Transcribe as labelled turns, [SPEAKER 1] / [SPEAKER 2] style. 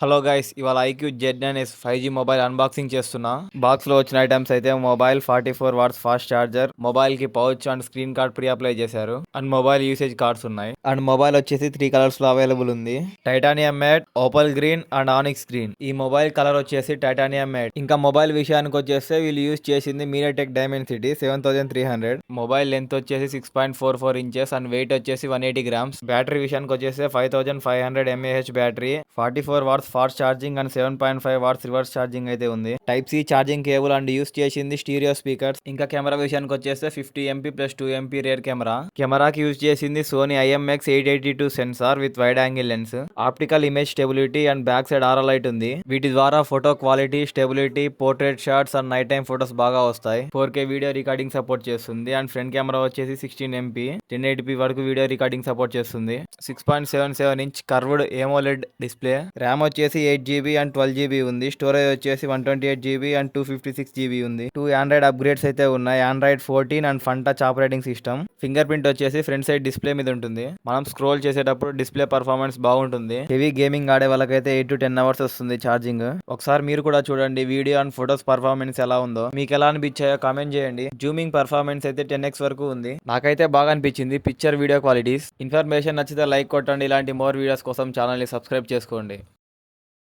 [SPEAKER 1] Hello guys, ఇవాళ iQOO Z9s 5G mobile unboxing చేస్తున్నా. Box లో వచ్చిన ఐటమ్స్ అయితే mobile 44 watts fast charger, mobile కి pouch and screen guard pre apply చేశారు. అండ్ మొబైల్ యూసేజ్ కార్డ్స్ ఉన్నాయి. అండ్ మొబైల్ వచ్చేసి 3 కలర్స్ లో అవైలబుల్ ఉంది. Titanium matte, opal green and onyx green. ఈ మొబైల్ కలర్ వచ్చేసి టైటానియం మ్యాట్. ఇంకా మొబైల్ విషయానికి వచ్చేస్తే వీళ్ళు యూజ్ చేసింది మీడియాటెక్ డైమెన్సిటీ 7300. మొబైల్ లెంత్ వచ్చేసి 6.44 ఇంచెస్ అండ్ వెయిట్ వచ్చేసి 180 గ్రామ్స్. బ్యాటరీ విషయానికి వచ్చేసి 5500 mAh battery, 44 watts fast charging and 7.5 watts reverse charging అయితే ఉంది. Type C charging cable and use చేసింది స్టీరియో స్పీకర్స్. ఇంకా కెమెరా విషయానికి వచ్చేస్తే 50 MP plus 2 MP rear camera. కెమెరాకి యూజ్ చేసింది Sony IMX882 sensor with wide angle lens. Optical image stability and back side aura light ఉంది. వీటి ద్వారా photo quality, stability, portrait shots and night time photos బాగా వస్తాయి. 4K video recording support చేస్తుంది. And front camera వచ్చేసి 16 MP 1080p వరకు video recording support చేస్తుంది. 6.77 inch curved ఏమోలెడ్ display. RAM వచ్చేసి 8GB అండ్ 12GB ఉంది. స్టోరేజ్ వచ్చేసి 128GB అండ్ 256GB ఉంది. 2 ఆండ్రాయిడ్ అప్గ్రేడ్స్ అయితే ఉన్నాయి. Android 14 and fun touch operating system. Finger print వచ్చేసి ఫ్రంట్ సైడ్ డిస్ప్లే మీద ఉంటుంది. మనం స్క్రోల్ చేసేటప్పుడు డిస్ప్లే పర్ఫార్మెన్స్ బాగుంటుంది. హెవీ గేమింగ్ ఆడే వాళ్ళకైతే 8 to 10 అవర్స్ వస్తుంది ఛార్జింగ్. ఒకసారి మీరు కూడా చూడండి వీడియో అండ్ ఫొటోస్ పర్ఫార్మెన్స్ ఎలా ఉందో. మీకు ఎలా అనిపించాయో కామెంట్ చేయండి. జూమింగ్ పర్ఫార్మెన్స్ అయితే 10x వరకు ఉంది. నాకైతే బాగా అనిపించింది పిక్చర్ వీడియో క్వాలిటీస్. ఇన్ఫర్మేషన్ నచ్చితే లైక్ కొట్టండి. ఇలాంటి మోర్ వీడియోస్ కోసం ఛానల్ ని సబ్స్క్రైబ్ చేసుకోండి.